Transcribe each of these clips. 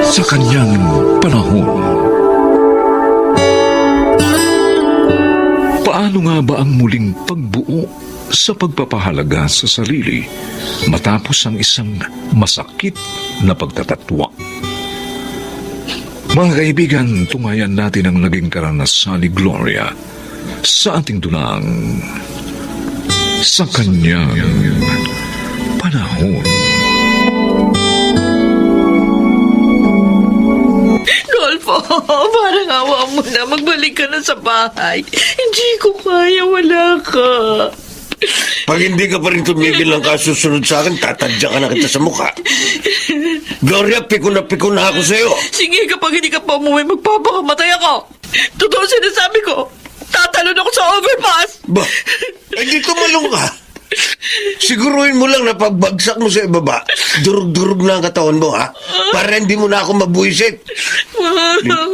sa kanyang panahon. Paano nga ba ang muling pagbuo sa pagpapahalaga sa sarili matapos ang isang masakit na pagtatatwa? Mga kaibigan, tungayan natin ang naging karanasan ni Gloria sa ating dunang sa kanyang panahon. Dolfo, parang awa mo na. Magbalik ka na sa bahay. Hindi ko kaya, wala ka. Pag hindi ka pa rin tumigil ng kasusunod sa akin, tatadya ka na kita sa mukha. Gloria, piko na ako sa'yo. Sige, kapag hindi ka pa umuwi, magpapakamatay ako. Totoo sinasabi ko. Tatalon ako sa overpass. Ba, hindi tumalong ka. Siguruhin mo lang na pagbagsak mo sa ibaba, durug-durug na ang katawan mo, ha? Para hindi mo na ako mabuisit.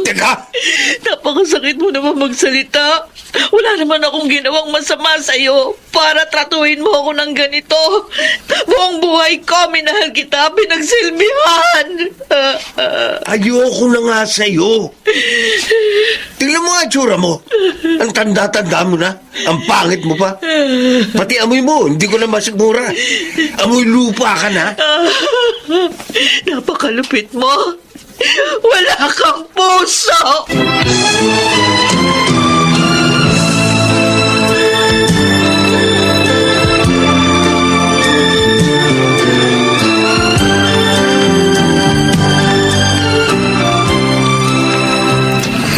Teka! Napakasakit mo naman magsalita. Wala naman akong ginawang masama sa'yo para tratuhin mo ako ng ganito. Buong buhay ko, minahal kita, pinagsilbihan. Ayoko na nga sa'yo. Tingnan mo nga tsura mo. Ang tanda-tanda mo na. Ang pangit mo pa. Pati amoy mo, hindi ko na masigura. Amoy lupa ka na. Napakalupit mo. Wala kang puso.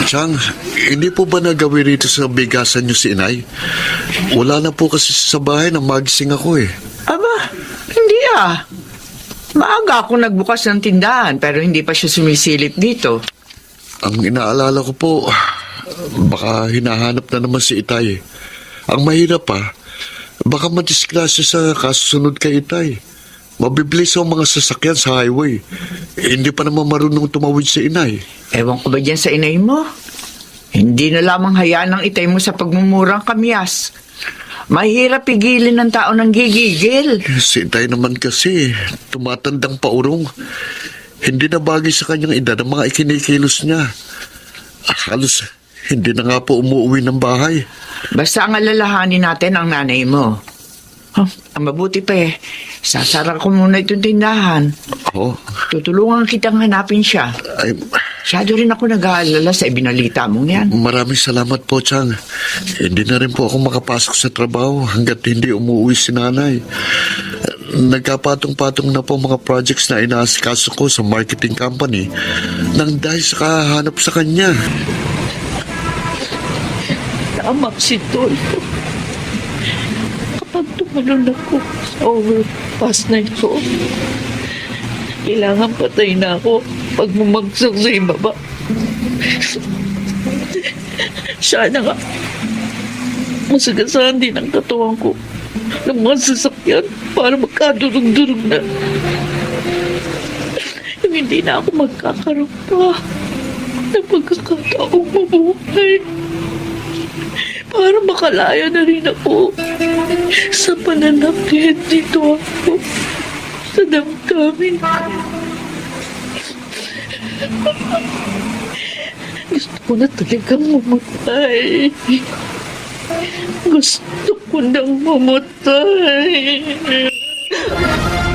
Chang, hindi po ba nagawin rito sa bigasan niyo si Inay? Wala na po kasi sa bahay nang magising ako eh. Aba, hindi ah. Maaga ako nagbukas ng tindahan pero hindi pa siya sumisilip dito. Ang inaalala ko po, baka hinahanap na naman si Itay. Ang mahirap pa, baka madisgrasya sa kasusunod kay Itay. Mabiblis ang mga sasakyan sa highway. Hindi pa naman marunong tumawid si Inay. Ewan ko ba dyan sa inay mo? Hindi na lamang hayaan ng itay mo sa pagmumurang kamyas. Mahirap pigilin ng tao ng gigigil. Si Itay naman kasi, tumatandang paurong. Hindi na bagay sa kanyang edad ang mga ikinikilos niya. Halos hindi na nga po umuwi ng bahay. Basta ang alalahanin natin ang nanay mo. Ang mabuti pa sasara ko muna itong tindahan. Oo. Tutulungan kitang hanapin siya. Ay, Masyado rin ako nag-aalala sa ibinalita mong yan. maraming salamat po, Chang. Hindi na rin po ako makapasok sa trabaho hanggat hindi umuwi si nanay. Nagkapatong-patong na po mga projects na inaasikaso ko sa marketing company nang dahil sa kahanap sa kanya. Tama si Dolfo. Kapag tumalon ako sa overpass na ito, kailangan patay na ako pag bumagsak sa ibaba. Sana nga, masagasahan din ang katawan ko ng mga sasakyan para magkadurog-durog na. Yung hindi na ako magkakaroon pa ng pagkakataong mabuhay. Para makalaya na rin ako sa pananakit dito ako sa damdamin. Gusto ko na talagang mamatay. Gusto ko nang mamatay.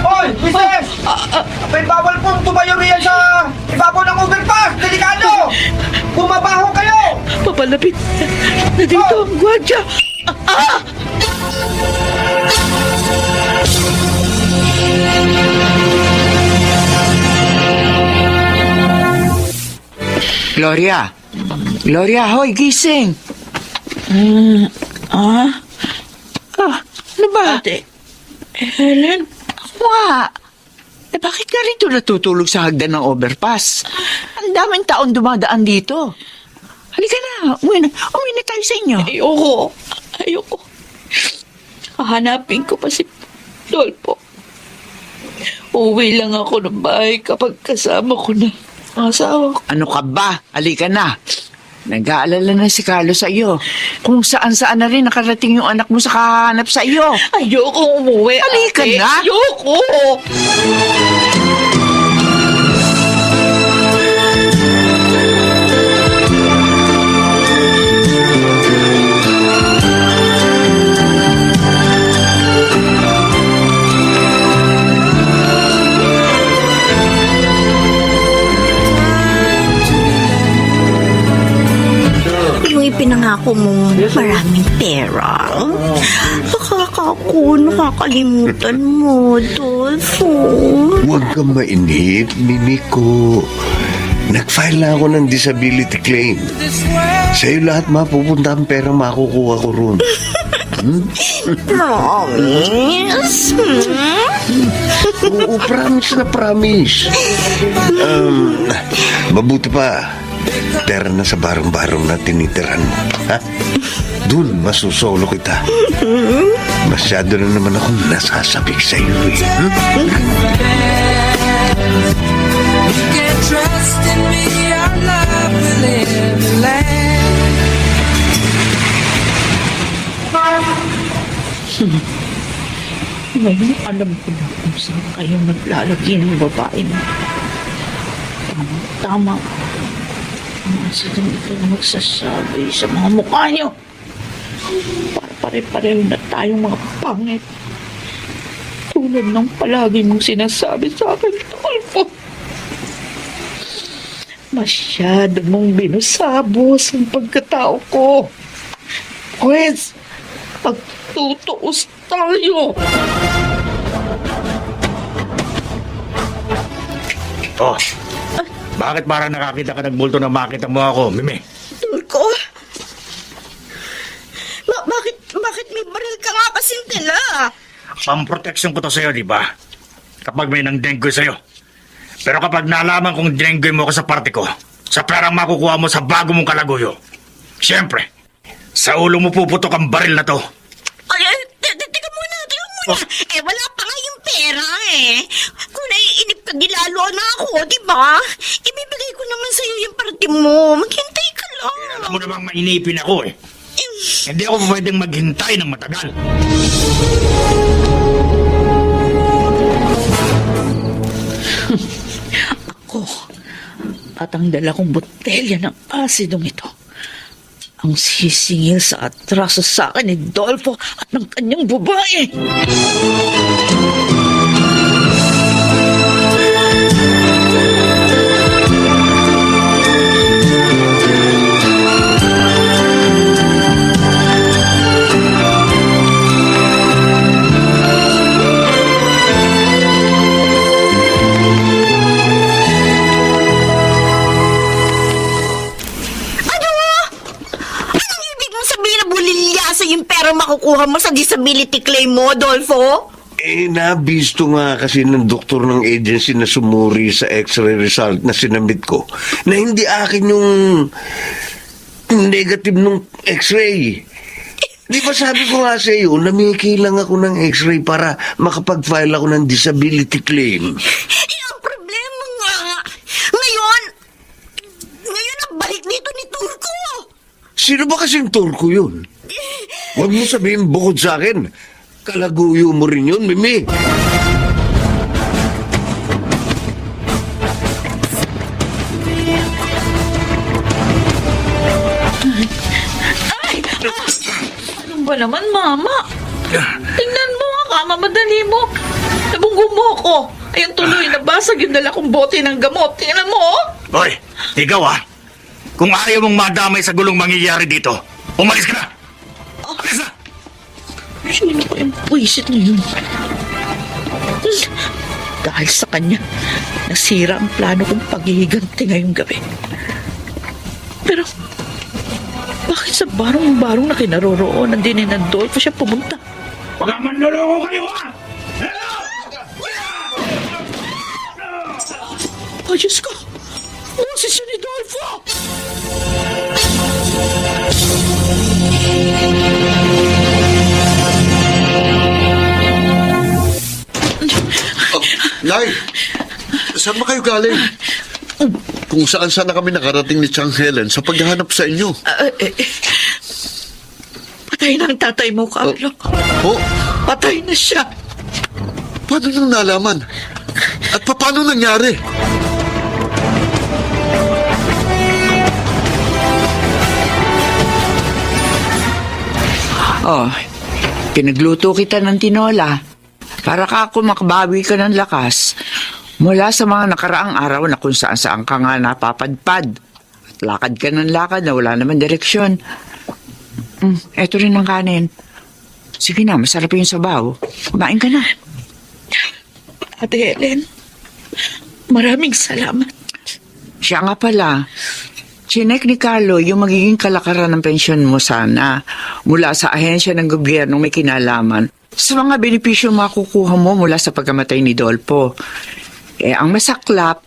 Hoy! Mister! May bawal pong tumayo riyan sa ibabaw ng overpass! Delikado! Bumabaho kayo! Papalapit na dito ang gwadya. Gloria! Gloria, hoy, gising! Ano ba? Ate, Helen, Wa! Bakit ka rito natutulog sa hagdan ng overpass? Ang daming taon dumadaan dito. Halika na, umuwi na tayo sa inyo. ayoko. Hahanapin ko pa si Dolfo. Uwi lang ako ng bahay kapag kasama ko na ang asawa ko. Ano ka ba? Halika na. Nag-aalala na si Carlos sa iyo. Kung saan-saan na rin nakarating yung anak mo sa kahanap sa iyo. Ayoko umuwi, Halika ate. na. Ayoko! pinangako mong maraming pera. Baka ako nakakalimutan mo, Dolfo. Huwag kang mainip, Mimiko. Nag-file na ako ng disability claim. Sa'yo lahat mapupunta ang pera makukuha ko ron. Promise? Oo, promise na promise. Mabuti pa. Pera na sa barong-barong na tinitiran mo. Ha? Doon, masusolo kita. Masyado na naman akong nasasabik sa'yo eh. You can trust in me, our love will live and last. Ngayon, alam ko na kung saan kayo naglalagay ng babae mo. Tama. Mga sadang ito na magsasabi sa mga mukha nyo. Para pare-pareho na tayong mga pangit. Tulad ng palagi mong sinasabi sa akin, Dolfo. Masyado mong binusabos ang pagkatao ko. Pwes, pagtutuos tayo. Oh, bakit parang nakakita ka ng multo na makita mo ako, Mimi? Tulko? Bakit may baril ka nga kasing tila? Pamproteksyon ko to sa'yo, di ba? Kapag may nang dengue sa'yo. Pero kapag nalaman kong dengue mo ako sa party ko, sa perang makukuha mo sa bago mong kalaguyo, siyempre, sa ulo mo puputok ang baril na to. Ay, teka muna. Wala pa nga yung pera eh. Kung naiinip ka, gilalo na ako, di ba? Ibibigay ko naman sa'yo yung party mo. Maghintay ka lang. Alam mo namang mainipin ako eh. Hindi ako pwedeng maghintay ng matagal. Ako, at ang dala kong botelya ng asidong ito, ang sisingil sa atraso sa akin ni Dolfo at ng kanyang babae. Yung pera makukuha mo sa disability claim mo, Dolfo? Nabisto nga kasi ng doktor ng agency na sumuri sa x-ray result na sinamit ko na hindi akin yung negative nung x-ray. Di ba sabi ko nga sa iyo, namikilang ako ng x-ray para makapag-file ako ng disability claim. Ang problema nga, ngayon ang balik dito ni Turco. Sino ba kasing Turco yun? Huwag mo sabihin bukod sa akin. Kalaguyo mo rin yun, Mimi. Ano ba naman, Mama? Tingnan mo nga, kamamadali mo. Nabunggo mo ako. Ayun tuloy, nabasag yung dala kong bote ng gamot. Tingnan mo, oh. Hoy, ikaw ah. Kung ayaw mong madamay sa gulong mangyayari dito, umalis ka na! Alis na! Sino ba yung puwisit na yun? Dahil sa kanya, nasira ang plano kong paghihiganti ngayong gabi. Pero, bakit sa barong-barong na kinaroroonan din ni Dolfo siya pumunta? Baka manloloko kayo ah! Oh, Diyos ko! Boses siya ni Dolfo! Nay, saan ba kayo galing? Kung saan-saan na kami nakarating ni Chang Helen sa paghahanap sa inyo. Patay na ang tatay mo, Carlo. Oh, Patay na siya. paano nang nalaman? At paano nangyari? Oh, pinagluto kita ng tinola para ka ako makabawi ka ng lakas mula sa mga nakaraang araw na kung saan ka nga napapadpad. At lakad ka ng lakad na wala naman direksyon. Eto rin ang kanin. Sige na, masarap yung sabaw. Kumain ka na. Ate Helen, maraming salamat. Siya nga pala, chinek ni Carlo yung magiging kalakaran ng pensyon mo sana mula sa ahensya ng gobyerno may kinalaman sa mga benepisyo makukuha mo mula sa pagkamatay ni Dolpo. Ang masaklap,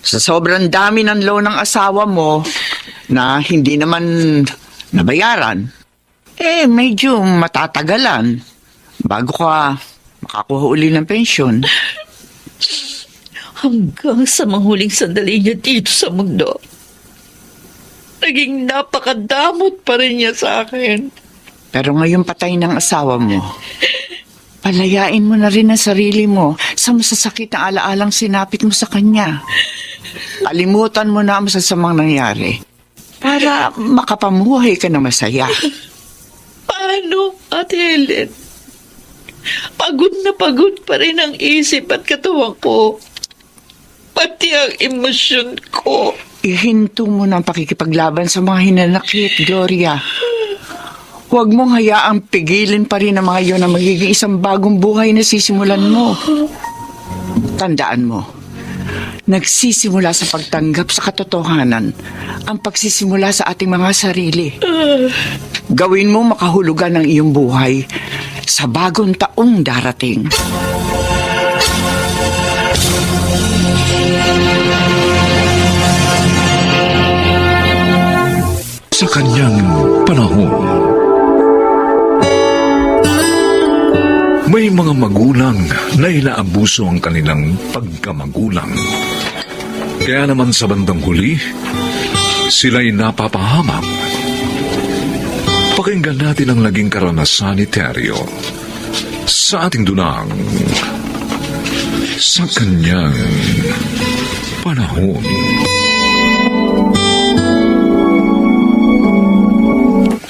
sa sobrang dami ng loan ng asawa mo na hindi naman nabayaran, medyo matatagalan bago ka makakuha uli ng pensyon. Hanggang sa manghuling sandali niya dito sa mundo, naging napakadamot pa rin niya sa akin. Pero ngayon patay ng asawa mo, palayain mo na rin ang sarili mo sa masasakit na alaalang sinapit mo sa kanya. Kalimutan mo na ang masasamang nangyari para makapamuhay ka na masaya. Paano, Ate Helen? Pagod na pagod pa rin ang isip at katawan ko. Pati ang emosyon ko. Ihinto mo na ang pakikipaglaban sa mga hinanakit, Gloria. Huwag mong hayaang pigilin pa rin ang mga iyon na magiging isang bagong buhay na sisimulan mo. Tandaan mo, nagsisimula sa pagtanggap sa katotohanan ang pagsisimula sa ating mga sarili. Gawin mo makahulugan ng iyong buhay sa bagong taong darating. Sa kanyang panahon, may mga magulang na inaabuso ang kanilang pagkamagulang. Kaya naman sa bandang huli, sila'y napapahamak. Pakinggan natin ang naging karanasan ni Terrio sa ating dunang sa kanyang panahon.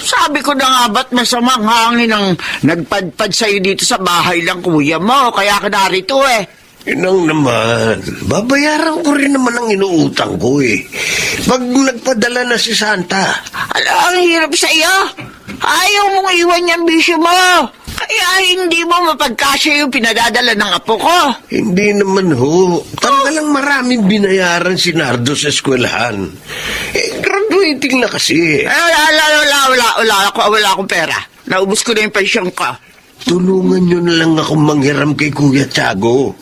Sabi ko na nga ba't masamang hangin ang nagpadpad sa'yo dito sa bahay lang kuya mo, kaya ka narito Inang naman, babayaran ko rin naman ang inuutang ko Pag nagpadala na si Santa. Ang hirap sa'yo. Ayaw mong iwan yung bisyo mo. Kaya hindi mo mapagkasya yung pinadadala ng apo ko. Hindi naman ho. Talagang maraming binayaran si Nardo sa eskwelahan. Graduating na kasi. Wala akong pera. Naubos ko na yung pensyon ko. Tulungan nyo na lang akong manghiram kay Kuya Tiago.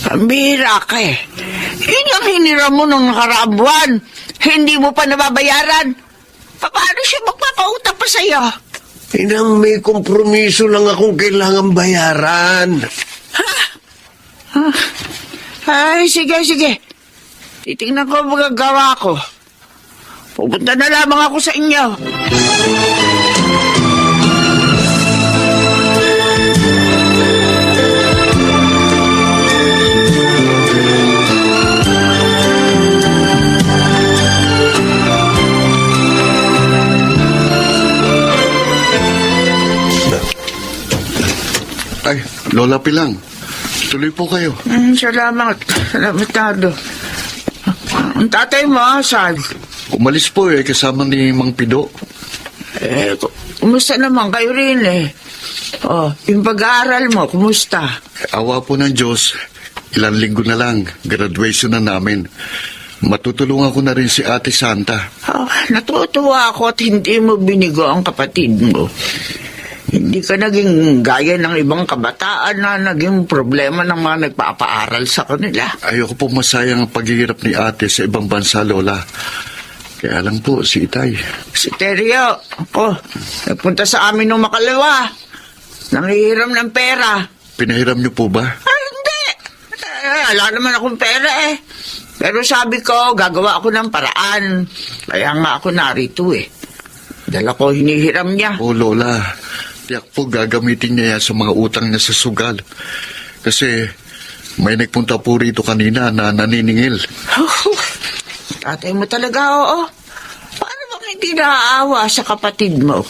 Ang bihira ka Yun yung hiniram mo nung nakaraang buwan. Hindi mo pa nababayaran. Paano siya magpapautang pa sa'yo? Inang may kompromiso lang akong kailangan bayaran. Ay, sige. Titingnan ko ang magagawa ko. Pupunta na lamang ako sa inyo. Ay, Lola Pilang, tuloy po kayo. Salamat, Nardo. Ang tatay mo, saan? Umalis po kasama ni Mang Pido. Kumusta naman kayo rin yung pag-aaral mo, kumusta? Awa po ng Diyos, ilang linggo na lang, graduation na namin. Matutulungan ko na rin si Ate Santa. Natutuwa ako at hindi mo binigo ang kapatid mo. Hindi ka naging gaya ng ibang kabataan na naging problema ng mga nagpapaaral sa kanila. Ayoko po masayang ang paghihirap ni Ate sa ibang bansa, Lola. Kaya lang po, si Itay. Si Terrio, nagpunta sa amin nung makalawa. Nangihiram ng pera. Pinahiram niyo po ba? Hindi. Wala naman akong pera Pero sabi ko, gagawa ako ng paraan. Kaya nga ako narito Dala ko hinihiram niya. Oh, Lola. Tiyak po gagamitin niya yan sa mga utang niya sa sugal. Kasi may nagpunta po rito kanina na naniningil. Tatay mo talaga, Paano bang hindi naaawa sa kapatid mo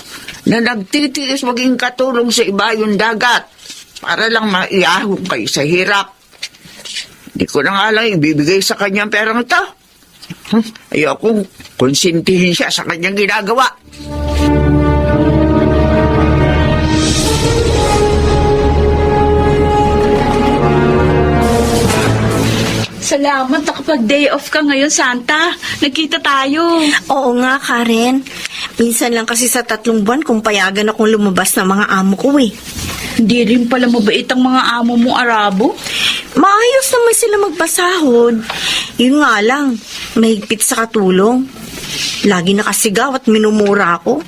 na nagtitiis maging katulong sa iba yung dagat para lang maiyahong kayo sa hirap? Hindi ko na nga lang ibibigay sa kanyang perang ito. Ayokong konsintihin siya sa kanyang ginagawa. Salamat, nakapag-day off ka ngayon, Santa. Nagkita tayo. Oo nga, Karen. Minsan lang kasi sa 3 buwan kung payagan akong lumabas ng mga amo ko eh. Hindi rin pala mabait ang mga amo mo, Arabo. Maayos naman sila magpasahod. Yun nga lang, mahigpit sa katulong. Lagi nakasigaw at minumura ako.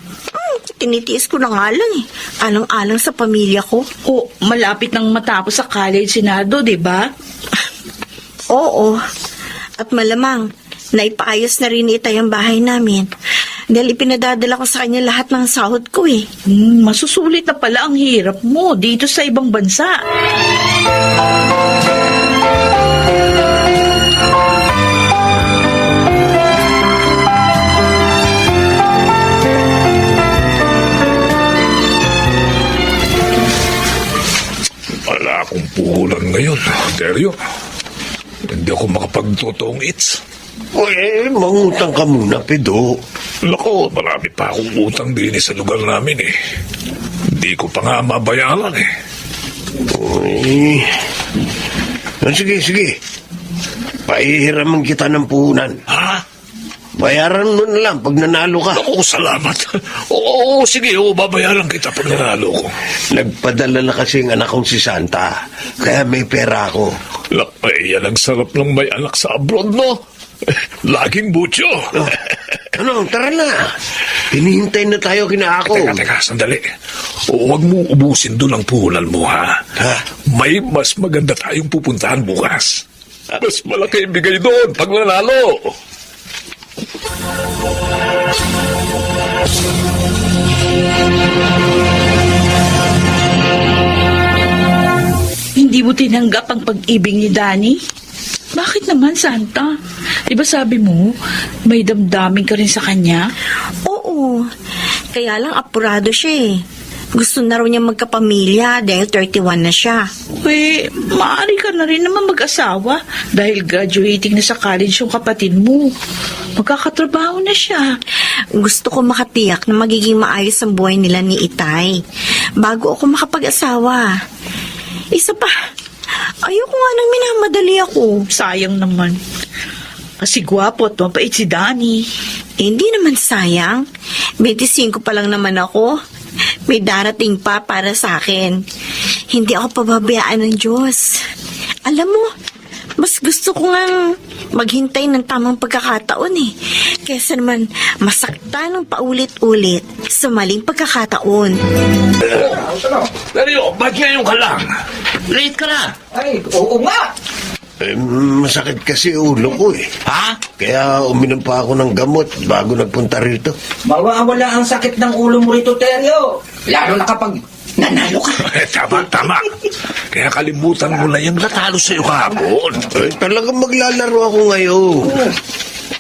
Tinitiis ko na nga lang eh. Alang-alang sa pamilya ko. O, malapit nang matapos sa college si Nardo, di ba? Oo. At malamang, naipaayos na rin ni Itay ang bahay namin. Dahil ipinadadala ko sa kanya lahat ng sahod ko eh. Masusulit na pala ang hirap mo dito sa ibang bansa. Wala akong puhulan ngayon, Teryo. Hindi ako makapagtotoong its. Mangutang ka muna, Pedro. Lako, marami pa akong utang din sa lugar namin eh. Hindi ko pa nga mabayaran eh. Sige. Paihiraman kita ng puhunan. Ha? Bayaran mo na lang pag nanalo ka. Ako, salamat. Oo, sige, babayaran kita pag nanalo ko. Nagpadala na kasi ang anak kong si Santa. Kaya may pera ako. Lakay, yan ang sarap ng may anak sa abroad, no? Laging butyo. Tara na. Hinihintay na tayo kina ako. Teka, sandali. Huwag mo ubusin doon ang puhunan mo, ha? May mas maganda tayong pupuntahan bukas. Mas malaki bigay doon pag nanalo. Hindi mo tinanggap ang pag-ibig ni Danny? Bakit naman, Santa? Di ba sabi mo, may damdamin ka rin sa kanya? Oo. Kaya lang apurado siya eh. Gusto na raw niya magkapamilya dahil 31 na siya. Maaari ka na rin naman mag-asawa dahil graduating na sa college yung kapatid mo. Magkakatrabaho na siya. Gusto ko makatiyak na magiging maayos ang buhay nila ni Itay bago ako makapag-asawa. Isa pa, ayoko nga nang minamadali ako. Sayang naman. Kasi gwapo at mapait si Danny. Hindi naman sayang. 25 pa lang naman ako. May darating pa para sa akin. Hindi ako pababayaan ng Diyos. Alam mo, mas gusto ko nga maghintay ng tamang pagkakataon eh. Kesa naman masaktan ng paulit-ulit sa maling pagkakataon. Teryo, ba't ngayon ka lang? Late ka na. Ay, oo nga. Masakit kasi ulo ko eh. Ha? Kaya uminom pa ako ng gamot bago nagpunta rito. Mawawala ang sakit ng ulo mo rito, Teryo. Lalo na kapag nanalo ka. Tama. Kaya kalimutan mo na yung natalo sa'yo kahapon. Talagang maglalaro ako ngayon.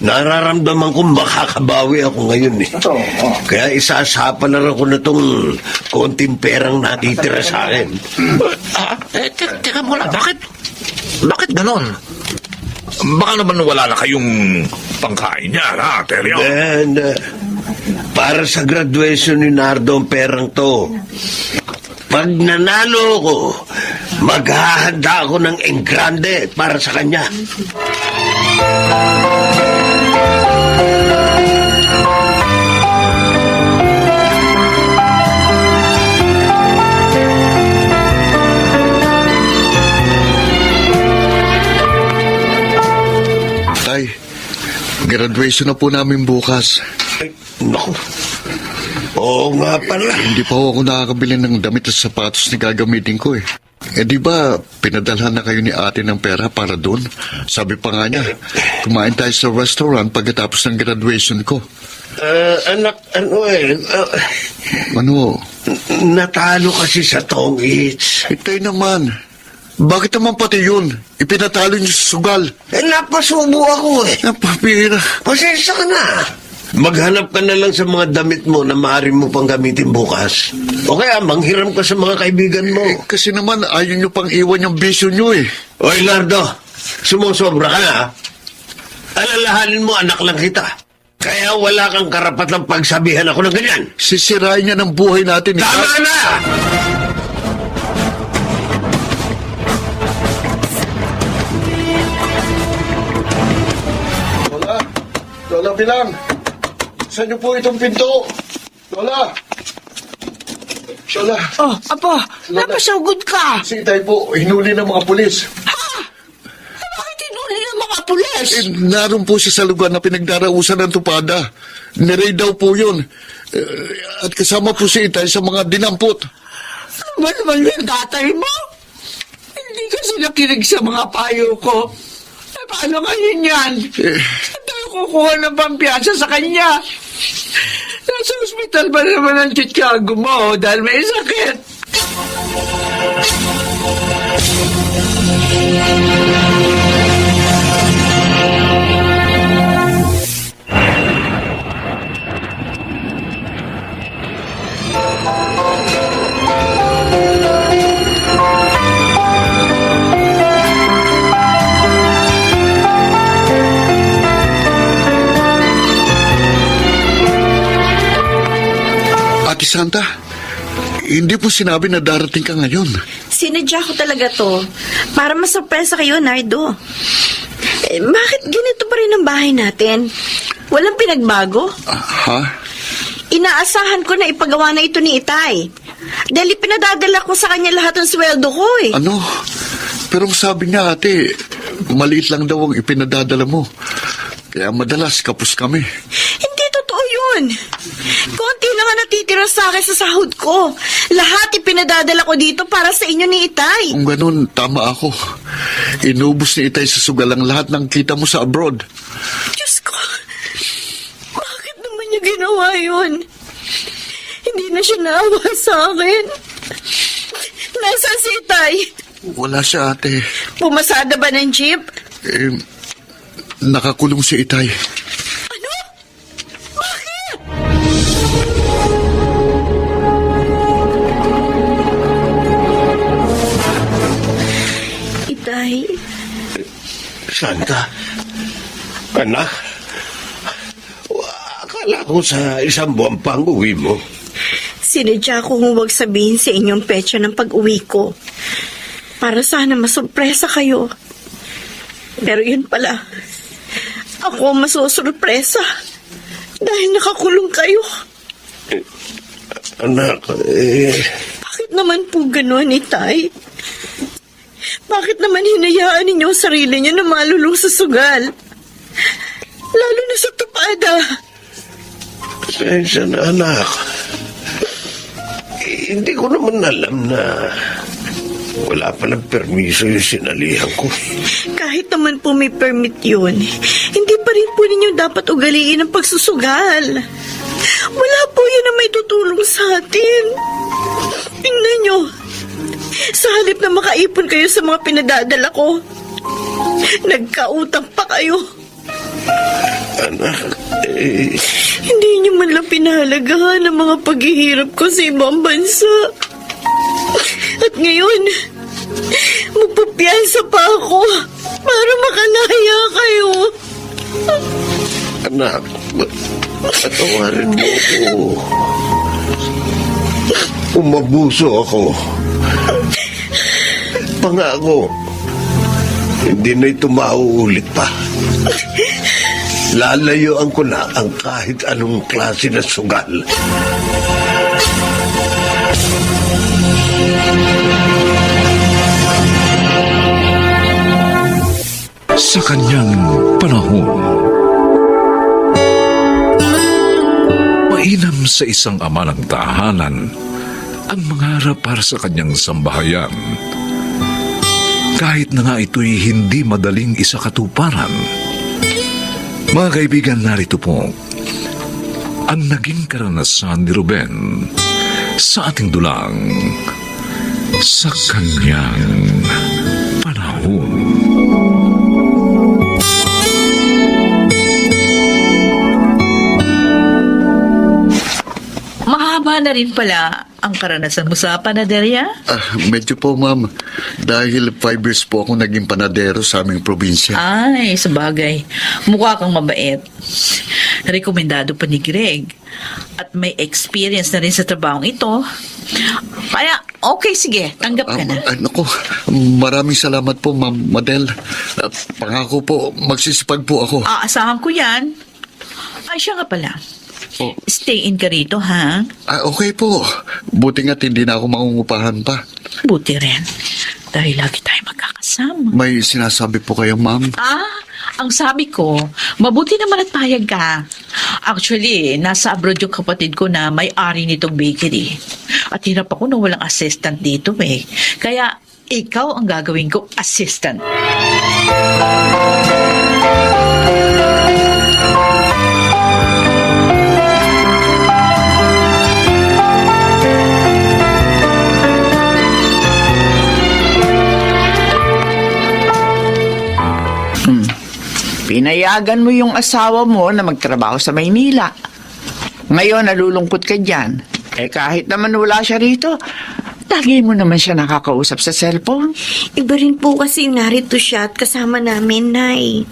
Nararamdaman ko makakabawi ako ngayon eh. Kaya isasapa na ako na tong konting perang natitira sa akin. Teka muna, bakit ganon? Baka naman wala na kayong pangkain niya, ha, Teryo? And, para sa graduation ni Nardo ang perang to. Pag nanalo ko, maghahanda ako ng engrande para sa kanya. Tay, graduation na po namin bukas. Ay, naku. Oo nga pala. Hindi pa ako nakakabili ng damit at sapatos na gagamitin ko eh. Di ba, pinadalhan na kayo ni ate ng pera para doon? Sabi pa nga niya, kumain tayo sa restaurant pagkatapos ng graduation ko. Anak, Ano? natalo kasi sa tong eats. Itay naman. Bakit naman pati yun? Ipinatalo niyo sa sugal. Napasubo ako eh. Napapira. Pasensya ka na. Maghanap ka na lang sa mga damit mo na maaari mo pang gamitin bukas. O kaya manghiram ka sa mga kaibigan mo. Kasi naman, ayaw niyo pang iwan yung bisyo niyo eh. Oy, Nardo, sumusobra ka na, ha? Alalahanin mo, anak lang kita. Kaya wala kang karapatang pagsabihan ako ng ganyan. Sisirain niya ng buhay natin. Tama na! Lola Bilang, saan niyo po itong pinto? Lola! Lola, Oh, apo, napasugod ka. si Itay po, hinuli ng mga pulis. Bakit tinuli ng mga pulis? Naroon po siya sa lugar na pinagdarausan ng tupada. Niray daw po yun. At kasama po si Itay sa mga dinampot. Ano ba naman yung tatay mo? Hindi kasi nakinig sa mga payo ko. Paano ngayon yan? Saan tayo kukuha ng pampiyansa sa kanya? Nasa ospital ba naman ang Chicago mo dahil may sakit? Ate Santa, hindi po sinabi na darating ka ngayon. Sinadya ko talaga to para masurpresa kayo, Nardo. Bakit ganito pa rin ang bahay natin? Walang pinagbago? Ha? Inaasahan ko na ipagawa na ito ni Itay. Dahil pinadadala ko sa kanya lahat ng sweldo ko eh. Ano? Pero sabi niya ate, maliit lang daw ang ipinadadala mo. Kaya madalas kapos kami. Hindi totoo yun. Konti lang ang natitira sa akin sa sahod ko. Lahat ipinadadala ko dito para sa inyo ni Itay. Kung ganun, tama ako. Inubos ni Itay sa sugal ang lahat ng kita mo sa abroad. Diyos ko, bakit naman niya ginawa yun? Hindi na siya naawa sa akin. Nasaan si Itay? Wala siya ate. Pumasada ba ng jeep? Nakakulong si Itay. Ano? Bakit? Itay, Santa, anak, akala ko sa isang buwan pang uwi mo. sinadya ko huwag sabihin sa inyong petsa ng pag-uwi ko. Para sana masurpresa kayo. Pero yun pala, ako masusurpresa dahil nakakulong kayo. Anak, Bakit naman po gano'n, Itay? Bakit naman hinayaan ninyo ang sarili niyo na malulong sa sugal? Lalo na sa tupada. pasensya na anak. Hindi ko naman alam na wala palang permiso yung sinalihan ko. Kahit naman po may permit yun, hindi pa rin po ninyo dapat ugaliin ang pagsusugal. Wala po yun na may tutulong sa atin. Tingnan nyo. Sa halip na makaipon kayo sa mga pinadadala ko, nagkautang pa kayo. Anak, Hindi nyo man lang pinahalagahan ang mga paghihirap ko sa ibang bansa. At ngayon, magpapiyansa pa ako para makalaya kayo. anak, patawarin mo ako. Umabuso ako. Pangako, hindi na ito mauulit pa. Lalayuan ko na ang kahit anong klase na sugal. Sa kanyang panahon, mainam sa isang ama ng tahanan ang mangarap para sa kanyang sambahayan. Kahit na nga ito'y hindi madaling isakatuparan. Mga kaibigan, narito po ang naging karanasan ni Ruben sa ating dulang sa kanyang panahon. Mahaba na rin pala ang karanasan mo sa panaderya? Medyo po, ma'am. Dahil 5 years po ako naging panadero sa aming probinsya. Ay, sabagay. Mukha kang mabait. Rekomendado pa ni Greg. At may experience na rin sa trabahong ito. Kaya, okay, sige. Tanggap ka na. Naku, maraming salamat po, Ma'am Madel. Pangako po, magsisipag po ako. Aasahan ko yan. Ay, siya nga pala. Oh. Stay in ka rito, ha? Okay po. Buti nga't hindi na ako mangungupahan pa. Buti rin. Dahil lagi tayo magkakasama. May sinasabi po kayo, ma'am? Ang sabi ko, mabuti naman at payag ka. Actually, nasa abroad yung kapatid ko na may-ari nitong bakery. At hirap ako na walang assistant dito eh. Kaya, ikaw ang gagawin ko assistant. Pinayagan mo yung asawa mo na magtrabaho sa Maynila. Ngayon, nalulungkot ka dyan. Kahit naman wala siya rito, lagi mo naman siya nakakausap sa cellphone. Iba rin po kasi narito siya at kasama namin, Nay.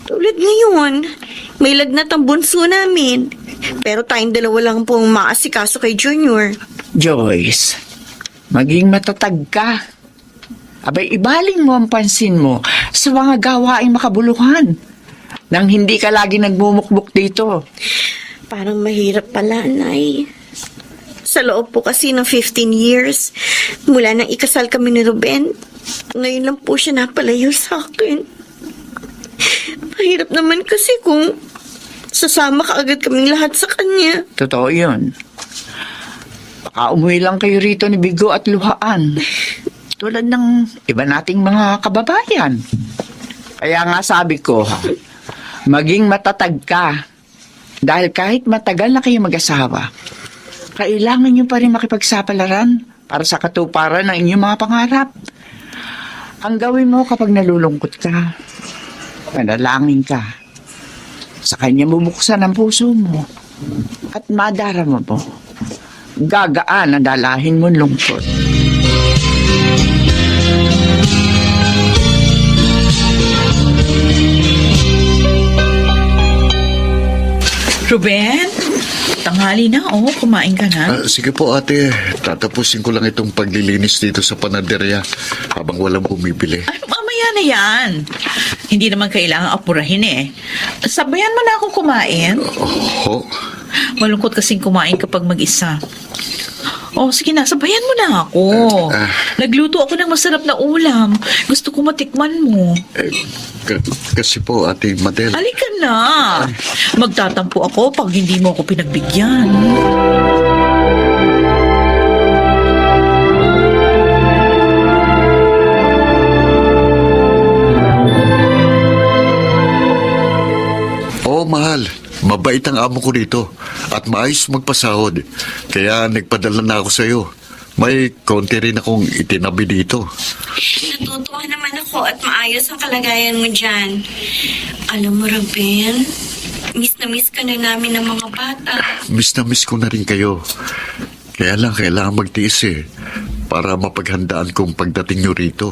Tulad ngayon, may lagnat ang bunso namin. Pero tayong dalawa lang pong maasikaso kay Junior. Joyce, maging matatag ka. Abay, ibaling mo ang pansin mo sa mga gawaing makabuluhan nang hindi ka lagi nagmumukbuk dito. Parang mahirap pala, Nay. Sa loob po kasi ng 15 years, mula nang ikasal kami ni Ruben, ngayon lang po siya napalayo sa akin. Mahirap naman kasi kung sasama ka agad kaming lahat sa kanya. Totoo yun. Baka umuwi lang kayo rito ni Bigo at Luhaan. Tulad ng iba nating mga kababayan. Kaya nga sabi ko, maging matatag ka. Dahil kahit matagal na kayo mag-asawa, kailangan nyo pa rin makipagsapalaran para sa katuparan ng inyong mga pangarap. Ang gawin mo kapag nalulungkot ka, manalangin ka. Sa kanya bubuksan ang puso mo at madarama mo. Gagaan ang dalahin mong lungkot. Ruben, tanghali na, kumain ka na. Sige po, ate. Tatapusin ko lang itong paglilinis dito sa panaderya habang walang bumibili. Ay, mamaya na yan. Hindi naman kailangan apurahin eh. Sabayan mo na akong kumain. Malungkot kasing kumain kapag mag-isa. Sige na, sabayan mo na ako. Nagluto ako ng masarap na ulam. Gusto ko matikman mo. Kasi po, Ate Madel. Halika na. Magtatampo ako pag hindi mo ako pinagbigyan. Mahal. Mabait ang amo ko dito at maayos magpasahod. Kaya nagpadala na ako sa'yo. May konti rin akong itinabi dito. Natutuwa naman ako at maayos ang kalagayan mo dyan. Alam mo, Ruben, miss na miss ka na namin ng mga bata. Miss na miss ko na rin kayo. Kaya lang kailangan magtiis para mapaghandaan kong pagdating nyo rito.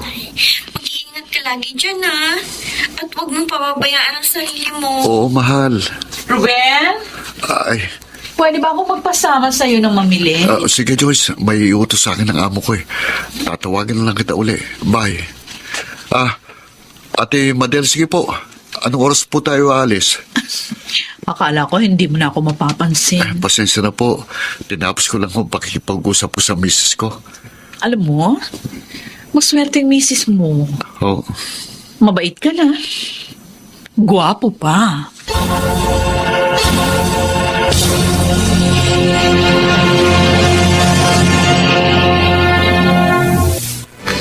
Mag-iingat ka lagi dyan, ha? At huwag mong pababayaan ang sarili mo. Oo, mahal. Ruben? Ay. Pwede ba ako magpasama sa'yo ng mamili? Sige, Joyce. May iutos sa akin ng amo ko Tatawagan na lang kita uli. Bye. Ate Madel, sige po. Anong oras po tayo aalis? Akala ko hindi mo na ako mapapansin. Pasensya na po. Tinapos ko lang kung pakikipag-usap ko sa misis ko. Alam mo, maswerte yung misis mo. Oo. Mabait ka na. Guwapo pa.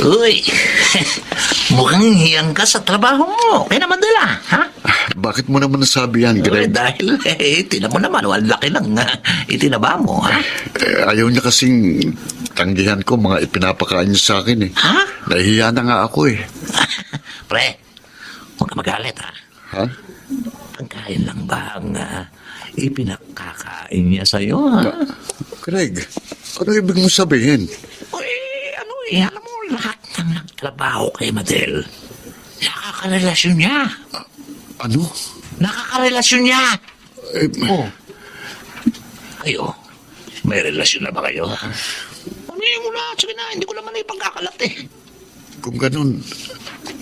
Uy, mukhang hiyang ka sa trabaho mo. Kaya naman dala, ha? Bakit mo naman nasabi yan, Greg? Dahil, tinan mo naman, ang laki ng itinaba mo, ha? Ayaw niya kasing tanggihan ko mga ipinapakain niya sa akin Ha? Nahihiya na nga ako Pre, huwag ka magalit, ha? Ha? Pagkain lang ba ang ipinakakain niya sa'yo, ha? Greg, ano ibig mo sabihin? Alam mo, lahat ng nagtrabaho kay Madel, nakakarelasyon niya. Ano? Nakakarelasyon niya. Kayo, may relasyon na ba kayo? Ano mo na? Sige na, hindi ko naman ipagkakalat Kung ganun,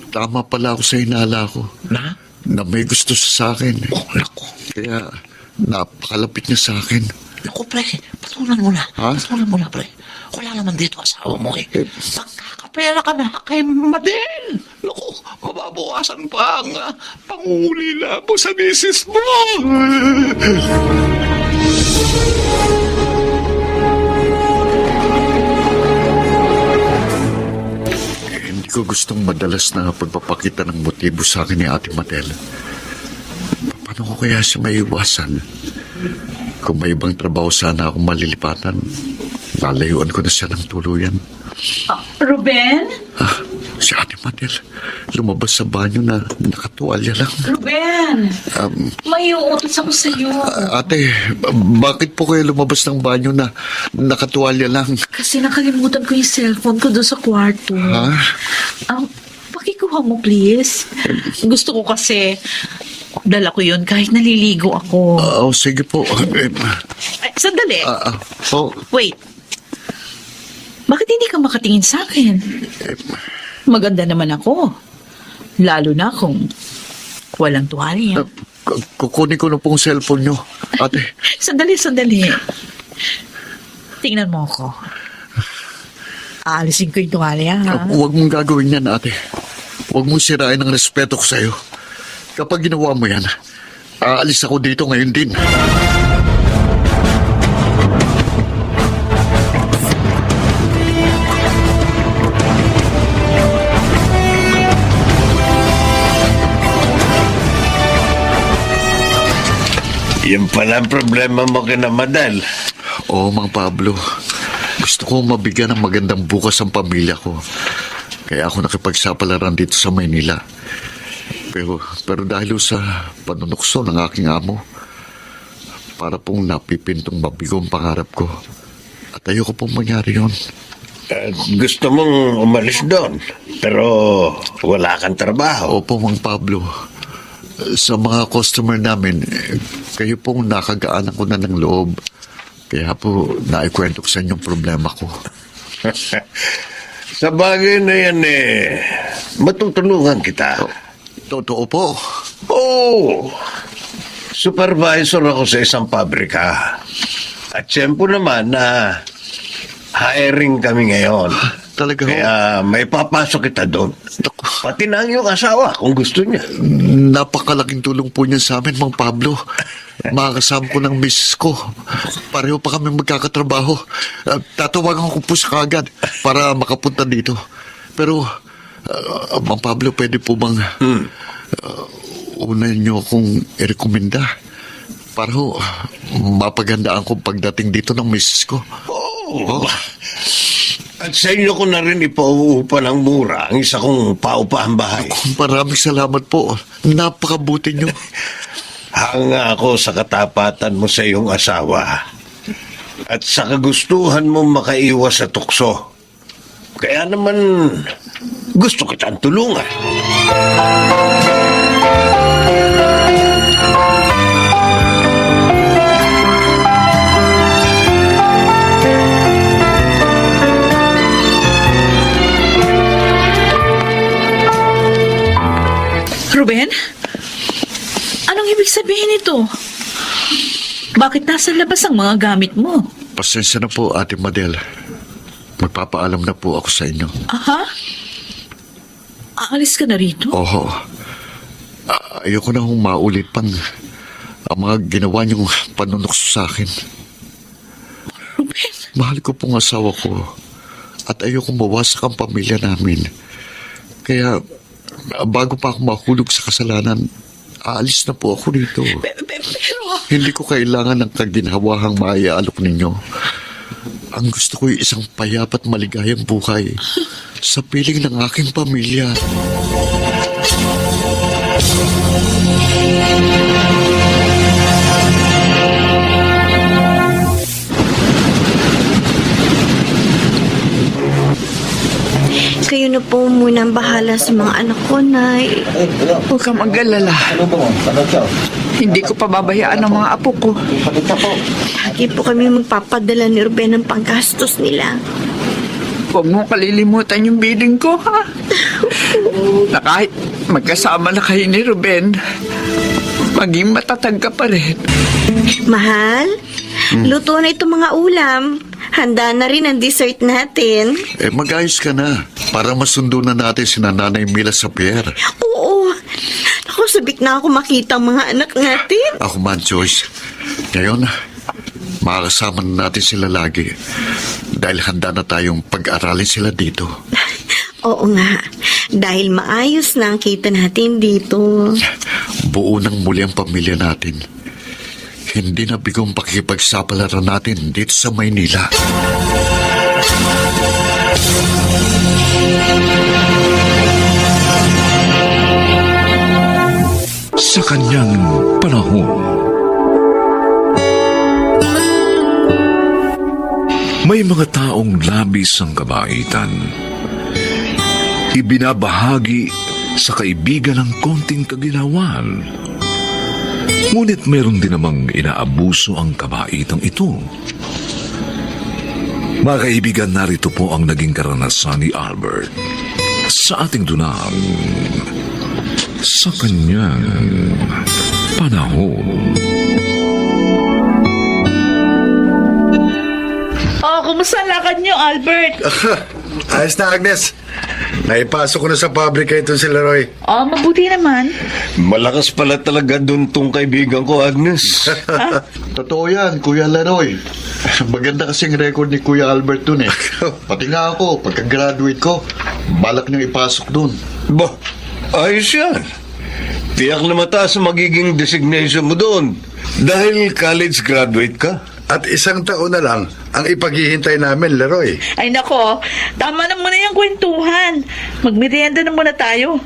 tama pala ako sa hinala ko. Na? Na may gusto sa akin. Naku. Kaya, Napakalapit niya sa akin. Naku, pre, patulan mo na. Ha? Patulan mo na, pre. Wala naman dito asawa mo eh. Magkakapera ka na kay Madel. Naku, mababawasan pa ang pangungulila mo sa misis mo. Hindi ko gustong madalas na pagpapakita ng motibo sa akin ni Ate Madel. Paano ko kaya siya maiwasan? Kung may ibang trabaho sana akong malilipatan, lalayuan ko na siya ng tuluyan. Ruben? Si Ate Madel, lumabas sa banyo na nakatuwalya lang. Ruben! May uutos ako sa'yo. Ate, bakit po kayo lumabas ng banyo na nakatuwalya lang? Kasi nakalimutan ko yung cellphone ko doon sa kwarto. Ha? Pakikuha mo, please. Gusto ko kasi dala ko yun kahit naliligo ako. Sige po. Ay, sandali. Oh, Wait. Bakit hindi ka makatingin sa akin? Maganda naman ako. Lalo na kung walang tuwalya. kukunin ko na pong cellphone nyo. Ate, Sandali. Tingnan mo ako. Aalisin ko yung tuwalya, ha? huwag mong gagawin yan, ate. Huwag mong sirain ang respeto ko sa'yo. Kapag ginawa mo yan, aalis ako dito ngayon din. Yan pala ang problema mo kina Madel. Oo, Mang Pablo. Gusto ko mabigyan ng magandang bukas ang pamilya ko. Kaya ako nakipagsapalaran dito sa Maynila. Pero dahil sa panunukso ng aking amo, para pong napipintong mabigo ang pangarap ko. At ayoko pong mangyari yun. Gusto mong umalis doon, pero wala kang trabaho. Opo, Mang Pablo. Sa mga customer namin, kayo pong nakagaanan ko na ng loob. Kaya po, naikwento ko sa inyong problema ko. Sa bagay na yan matutulungan kita. Totoo po. Oo. Supervisor ako sa isang pabrika. At siyempre naman hiring kami ngayon. Talaga ho? Kaya may papasok kita doon. Pati na ang iyong asawa kung gusto niya. Napakalaking tulong po niyan sa amin, Mang Pablo. Makakasama ko ng miss ko. Pareho pa kami magkakatrabaho. Tatawagan ko po sa kagad para makapunta dito. Pero, Mang Pablo, pwede po bang unahin niyo akong i-rekomenda para ho, mapagandaan ko pagdating dito ng miss ko? Oo. At sa inyo ko na rin ipauupa ng mura ang isa kong paupahan bahay. Maraming salamat po. Napakabuti niyo. Hanga ako sa katapatan mo sa iyong asawa at sa kagustuhan mo makaiwas sa tukso. Kaya naman gusto kitang tulungan. Ruben? Anong ibig sabihin nito? Bakit nasa labas ang mga gamit mo? Pasensya na po, Ate Madel. Magpapaalam na po ako sa inyo. Aha? Aalis ka na rito? Oo. Ayoko na hong maulit pang ang mga ginawa niyong panunukso sa akin. Ruben? Mahal ko pong asawa ko at ayoko mawasak ang pamilya namin. Kaya bago pa ako mahulog sa kasalanan, aalis na po ako rito. Pero... Hindi ko kailangan ng kaginhawahang maiaalok ninyo. Ang gusto ko ay isang payapat maligayang buhay sa piling ng aking pamilya. Kayo na po muna ang bahala sa mga anak ko, Nay. Huwag kang mag-alala. Hindi ko pababayaan ang mga apo ko. Lagi po kami magpapadala ni Ruben ng panggastos nila. Huwag mo kalilimutan yung bidding ko, ha? Na kahit magkasama na kayo ni Ruben, maging matatag ka pa rin. Mahal, luto na itong mga ulam. Handa na rin ang dessert natin. Mag-ayos ka na para masundo na natin si Nanay Mila sa pier. Oo. Ako, sabik na ako makita ang mga anak natin. Ako man, Joyce. Ngayon, makakasama na natin sila lagi dahil handa na tayong pag-aralin sila dito. Oo nga. Dahil maayos na ang kita natin dito. Buo ng muli ang pamilya natin. Hindi na bigong pakikipagsapalaran natin dito sa Maynila. Sa kanyang panahon, may mga taong labis ang kabaitan. Ibinabahagi sa kaibigan ng konting kaginawan. Ngunit meron din namang inaabuso ang kabaitang ito. Mga kaibigan, narito po ang naging karanasan ni Albert sa ating dunang sa kanyang panahon. Oh, kumusta ang lakad niyo, Albert? Ayos na, Agnes. Naipasok ko na sa pabrika itong si Leroy. Oh, mabuti naman. Malakas pala talaga dun tong kaibigan ko, Agnes. Totoo yan, Kuya Leroy. Maganda kasing record ni Kuya Albert dun eh. Pati nga ako, pagka-graduate ko, balak niyang ipasok dun. Bah, ayos yan. Tiyak na mataas ang magiging designation mo doon. Dahil college graduate ka. At 1 taon na lang ang ipaghihintay namin, Leroy. Ay nako, tama na muna yung kwentuhan. Magmerienda na muna tayo.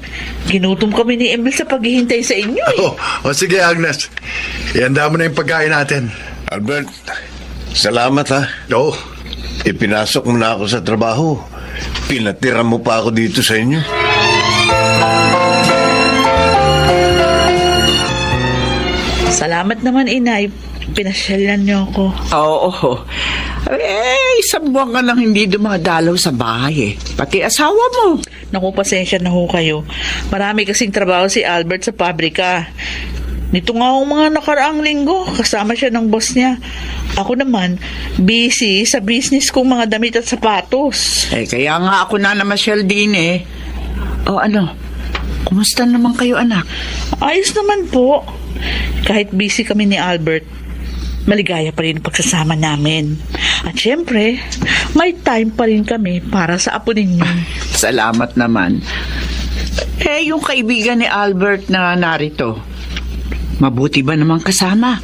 Ginutom kami ni Emil sa paghihintay sa inyo eh. Sige, Agnes. Ihanda mo na yung pagkain natin. Albert, salamat ha. Oo. Ipinasok mo na ako sa trabaho. Pinatira mo pa ako dito sa inyo. Salamat naman, Inay. Pinasyalan niyo ako. Oo. Isang buwan ka nang hindi dumadalaw sa bahay eh. Pati asawa mo. Naku, pasensya na ho kayo. Marami kasing trabaho si Albert sa pabrika. Nito nga ang mga nakaraang linggo, kasama siya ng boss niya. Ako naman, busy sa business kong mga damit at sapatos. Kaya nga ako na namasyal din eh. O ano, kumusta naman kayo anak? Ayos naman po. Kahit busy kami ni Albert, maligaya pa rin ang pagsasama namin. At syempre, may time pa rin kami para sa apo ninyo. Salamat naman. Yung kaibigan ni Albert na narito, mabuti ba naman kasama?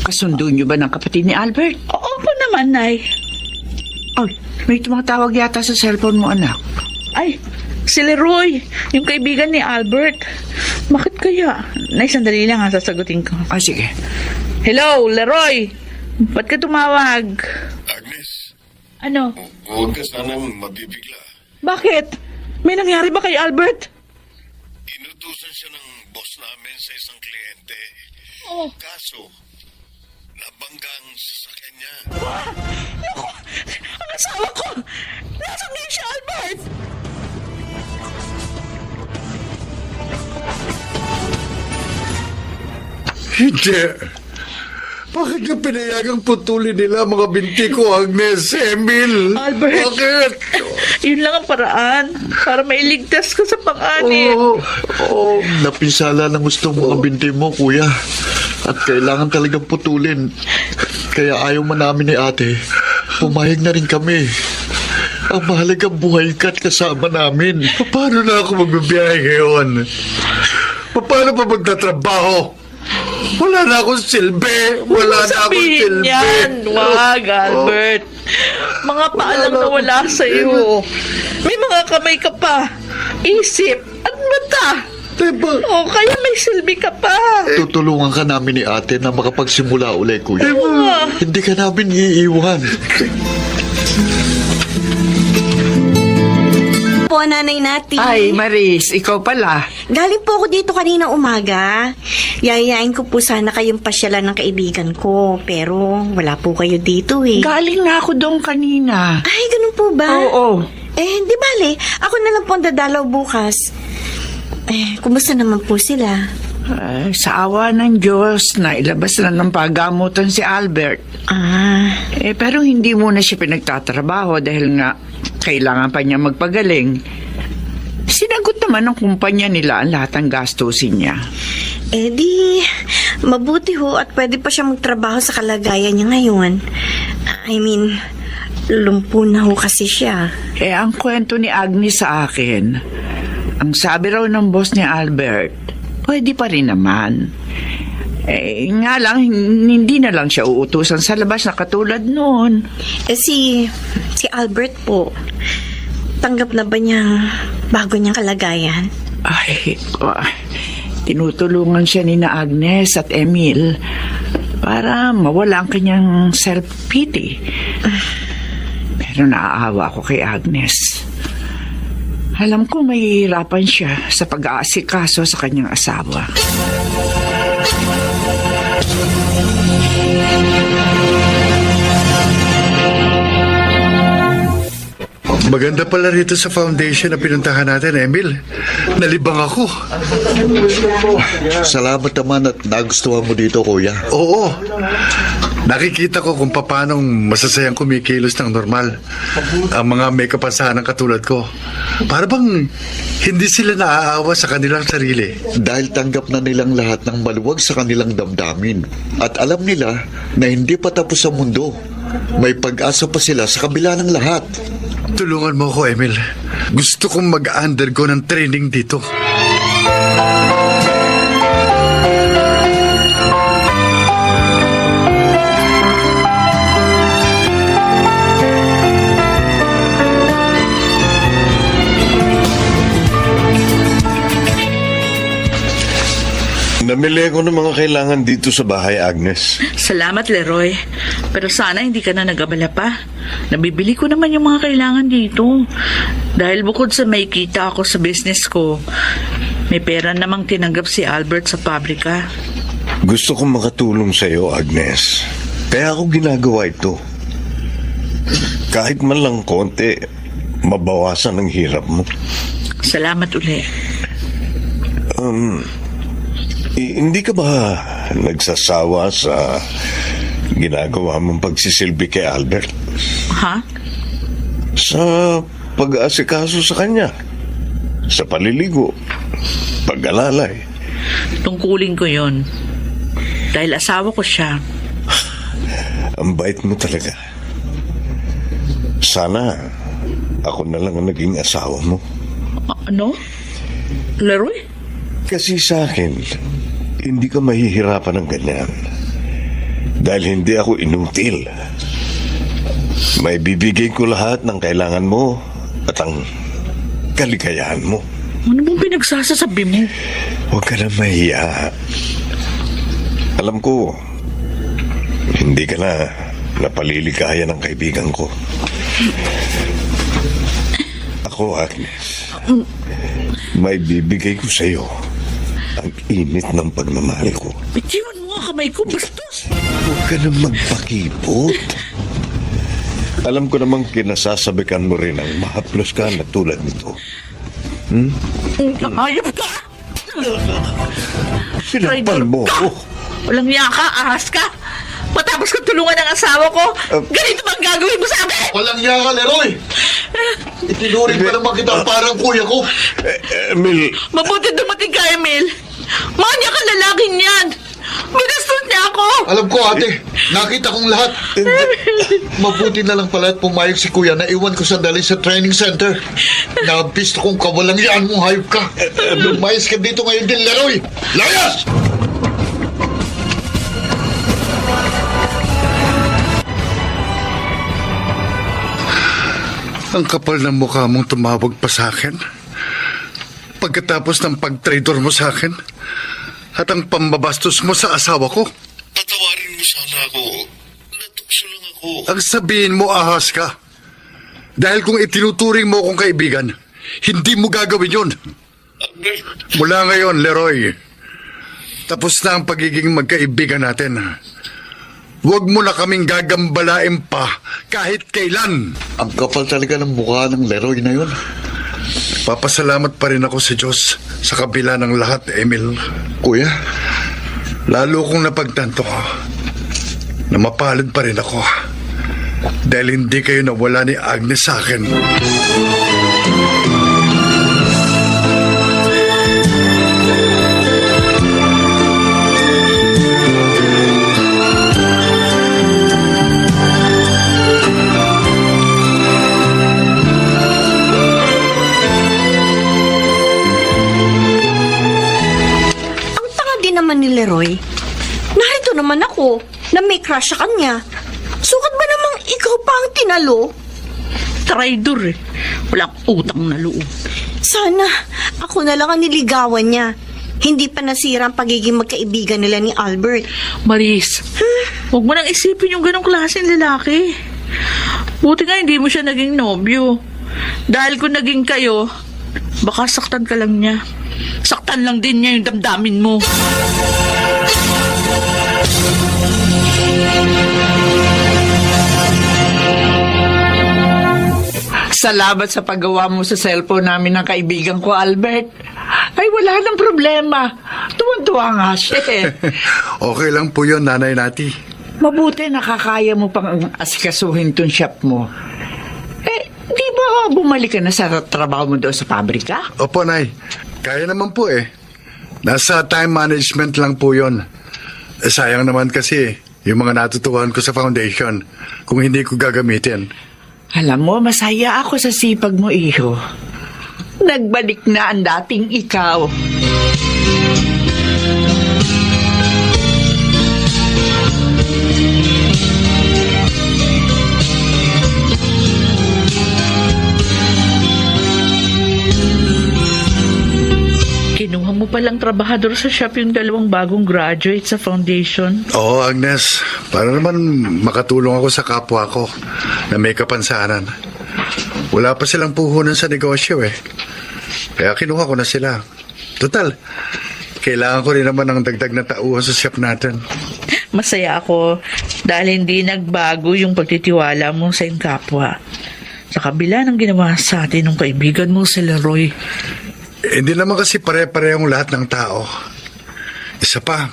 Kasundo niyo ba ng kapatid ni Albert? Oo po naman, Nay. Ay, may tumatawag yata sa cellphone mo, anak. Ay, si Leroy, yung kaibigan ni Albert. Bakit kaya? Nay, sandali lang ha, sasagutin ko. Sige. Hello, Leroy! Ba't ka tumawag? Agnes, Ano? huwag ka sana mabibigla. Bakit? May nangyari ba kay Albert? Inutusan siya ng boss namin sa isang kliyente. Oh. Kaso, nabangga ang sasakyan niya. Naku! Ang asawa ko! Nasaan ngayon si Albert? Hindi. Bakit na pinayagang putulin nila ang mga binti ko, Agnes, Emil? Albert. Bakit? Yun lang ang paraan para mailigtas ka sa pang-anib. Napinsala ng gusto mo ang binti mo, Kuya. At kailangan talagang putulin. Kaya ayaw man namin ni ate. Pumayag na rin kami. Ang mahalagang buhay ka at kasama namin. Paano na ako magbibiyahe ngayon? Paano pa magtatrabaho? Wala na akong silbi. Wala na akong Sabihin silbi. yan. Wag, Albert. Mga paalam na wala sa'yo. May mga kamay ka pa. Isip at mata. Diba? O, kaya may silbi ka pa. Tutulungan ka namin ni ate na makapagsimula ulit, Kuya. Diba? Hindi ka namin iiwan. Po, Nanay Nati. Ay, Maris, ikaw pala. Galing po ako dito kanina umaga. Yayain ko po sana kayong pasyalan ng kaibigan ko. Pero wala po kayo dito eh. Galing na ako doon kanina. Ay, ganun po ba? Oo. Di bale. Ako na lang po ang dadalaw bukas. Kumusta naman po sila? Sa awa ng Diyos, na ilabas na ng pagamutan si Albert. Pero hindi muna siya pinagtatrabaho dahil nga kailangan pa niya magpagaling. Sinagot naman ng kumpanya nila ang lahat ng gastusin niya. Di, mabuti ho at pwede pa siya magtrabaho sa kalagayan niya ngayon. I mean, lumpo na ho kasi siya. Ang kwento ni Agnes sa akin, ang sabi raw ng boss ni Albert, pwede pa rin naman. Nga lang, hindi na lang siya uutusan sa labas na katulad noon. Si Albert po, tanggap na ba niyang bago niyang kalagayan? Tinutulungan siya ni na Agnes at Emil para mawala ang kanyang self-pity. Pero naaawa ko kay Agnes. Alam ko mahihirapan siya sa pag-aasikaso sa kanyang asawa. Maganda pala rito sa foundation na pinuntahan natin, Emil. Nalibang ako. Salamat naman at nagustuhan mo dito, kuya. Oo. Nakikita ko kung paano masasayang kumikilos ng normal ang mga may kapansanan katulad ko. Para bang hindi sila naaawa sa kanilang sarili. Dahil tanggap na nilang lahat ng maluwag sa kanilang damdamin. At alam nila na hindi pa tapos ang mundo. May pag-asa pa sila sa kabila ng lahat. Tulungan mo ko, Emil. Gusto kong mag-undergo ng training dito. Namili ko ng mga kailangan dito sa bahay, Agnes. Salamat, Leroy. Pero sana hindi ka na nag-abala pa. Nabibili ko naman yung mga kailangan dito. Dahil bukod sa may kita ako sa business ko, may pera namang tinanggap si Albert sa pabrika. Gusto kong makatulong sa iyo, Agnes. Kaya ako ginagawa ito. Kahit man lang konti, mabawasan ang hirap mo. Salamat uli. Hindi ka ba nagsasawa sa ginagawa mong pagsisilbi kay Albert? Ha? Sa pag-aasikaso sa kanya, sa paliligo, pag-alalay. Tungkulin ko yon. Dahil asawa ko siya. Ang bait mo talaga. Sana ako na lang ang naging asawa mo. Ano? Leroy? Kasi sa akin, hindi ka mahihirapan ng ganyan. Dahil hindi ako inutil. May bibigay ko lahat ng kailangan mo at ang kaligayahan mo. Ano bang pinagsasasabi mo? Huwag ka na mahiya. Alam ko, hindi ka na napaliligaya ng kaibigan ko. Ako, Agnes, may bibigay ko sa iyo ang init ng pagmamahal ko. Bitiwan mo ang kamay ko, bastos! Huwag ka na magpakipot. Alam ko namang kinasasabikan mo rin ang mahaplos ka na tulad nito. Ayop ka! Sinampal mo ako. Walang niya ka, ahas ka! Matapos kong tulungan ang asawa ko, ganito bang gagawin mo sa amin? Walang niya ka, Leroy! Itinuring pa naman kita parang kuya ko. Emil, Mabuti dumating ka, Emil. Manya ka lalaking yan. Binastos niya ako. Alam ko, ate. Nakita kong lahat. Mabuti na lang pala at pumayag si kuya na iwan ko sandali sa training center. Nabisto kong kawalang yaan mong hayop ka. Lumayas ka dito ngayon din, Leroy. Layas! Ang kapal ng mukha mong tumawag pa sa akin. Pagkatapos ng pag-traitor mo sa akin at ang pambabastos mo sa asawa ko. Patawarin mo sana ako. Natukso lang ako. Ang sabihin mo, ahas ka. Dahil kung itinuturing mo akong kaibigan, hindi mo gagawin yun. Mula ngayon, Leroy, tapos na ang pagiging magkaibigan natin. Huwag mo na kaming gagambalain pa kahit kailan. Ang kapal talaga ng mukha ng Leroy na yun. Papasalamat pa rin ako sa Diyos Sa kabila ng lahat, Emil, Kuya, lalo kong napagtanto ko na mapalad pa rin ako. Dahil hindi kayo nawala ni Agnes sa akin. Ang tanga din naman ni Leroy. Narito naman ako na may crush sa kanya. Sukat ba namang ikaw pa ang tinalo? Traidor eh. Walang utang na loob. Sana ako na lang ang niligawan niya. Hindi pa nasira ang pagiging magkaibigan nila ni Albert. Maris, huwag mo nang isipin yung ganong klaseng lalaki. Buti nga hindi mo siya naging nobyo. Dahil kung naging kayo, baka saktan ka lang niya. Saktan lang din niya yung damdamin mo. Salamat sa paggawa mo sa cellphone namin ng kaibigan ko, Albert. Ay, wala nang problema. Tuwan-tuwa nga siya eh. Okay lang po yun, Nanay Nati. Mabuti nakakaya mo pang asikasuhin tong shop mo. Eh, di ba bumalik ka na sa trabaho mo doon sa pabrika? Opo, Nay. Kaya naman po eh. Nasa time management lang po yun. Sayang naman kasi yung mga natutuhan ko sa foundation kung hindi ko gagamitin. Alam mo, masaya ako sa sipag mo, iho. Nagbalik na ang dating ikaw. Kinuha mo palang trabahador sa shop yung dalawang bagong graduate sa foundation. Oo, Agnes. Para naman makatulong ako sa kapwa ko na may kapansanan. Wala pa silang puhunan sa negosyo eh. Kaya kinuha ko na sila. Total, kailangan ko rin naman ng dagdag na tauhan sa shop natin. Masaya ako dahil hindi nagbago yung pagtitiwala mo sa iyong kapwa. Sa kabila ng ginawa sa atin ng kaibigan mo si Leroy. Hindi naman kasi pare-parehong lahat ng tao. Isa pa,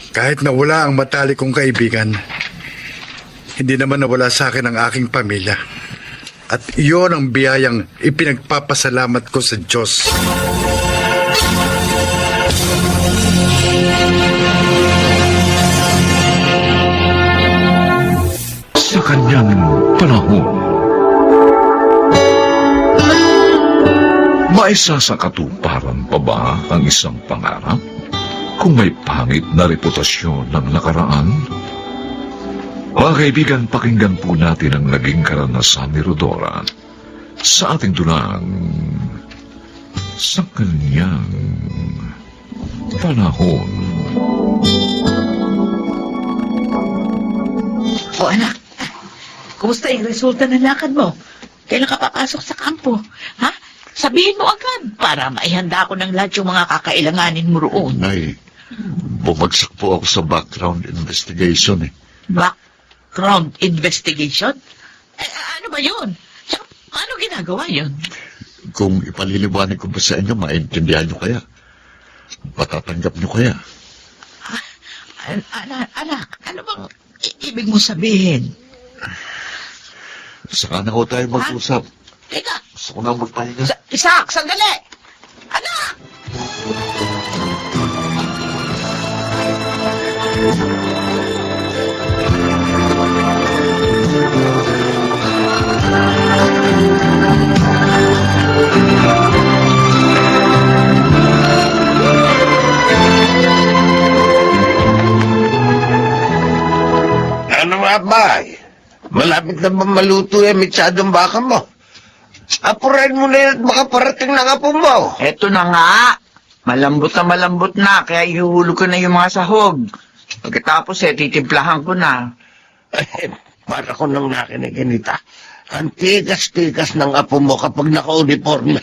kahit nawala ang matalik kong kaibigan, hindi naman nawala sa akin ang aking pamilya. At iyon ang biyayang ipinagpapasalamat ko sa Diyos. Sa kanyang panahon, maisasakatuparan pa ba ang isang pangarap kung may pangit na reputasyon ng nakaraan? Mga kaibigan, pakinggan po natin ang naging karanasan ni Rodora sa ating tunang sa kanyang panahon. O anak, kumusta yung resulta ng lakad mo? Kailan ka papasok sa kampo? Ha? Sabihin mo agad para maihanda ko ng lahat yung mga kakailanganin mo roon. Nay, bumagsak po ako sa background investigation eh. Background investigation? Ano ba yun? Tsaka, paano ginagawa yun? Kung ipaliliwanag ko ba sa inyo, maintindihan nyo kaya? Matatanggap nyo kaya? Anak, ano bang ibig mo sabihin? Saka na ho tayo mag-usap. Teka, Gusto ko na magpahinga. Isak, sandali! Anak! Ano nga ba? Malapit na ba maluto yung mitsadong baka mo? Apurahin mo na yun at makaparating ng apo mo. Eto na nga. Malambot na, kaya ihuhulog ko na yung mga sahog. Pagkatapos titimplahan ko na. Para ko nang nakiniginita. Ang tigas-tigas ng apo mo kapag naka-uniforme.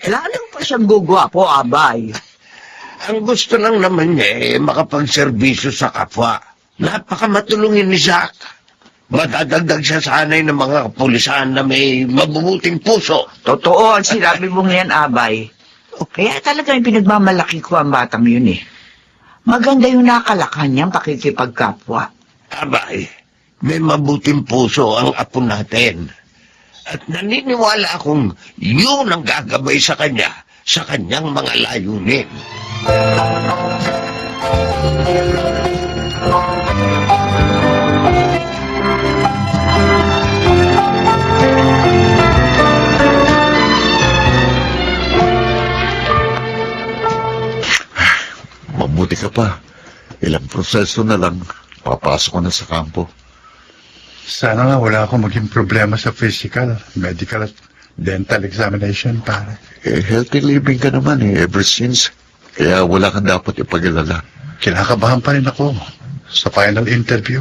Lalo pa siyang gugwapo, abay. Ang gusto lang naman niya makapagserbisyo sa kapwa. Napakamatulungin ni Zach. Madadagdag siya sa hanay ng mga kapulisan na may mabubuting puso. Totoo ang sinabi mong yan, abay. Kaya talagang pinagmamalaki ko ang batang yun eh. Maganda yung nakalakan niyang pakikipagkapwa. Abay, may mabuting puso ang apo natin. At naniniwala akong yun ang gagabay sa kanya sa kanyang mga layunin. Mabuti ka pa. Ilang proseso na lang, papasok ko na sa kampo. Sana nga wala akong maging problema sa physical, medical at dental examination, pare. Healthy living ka naman ever since. Kaya wala kang dapat ipag-alala. Kinakabahan pa rin ako sa final interview.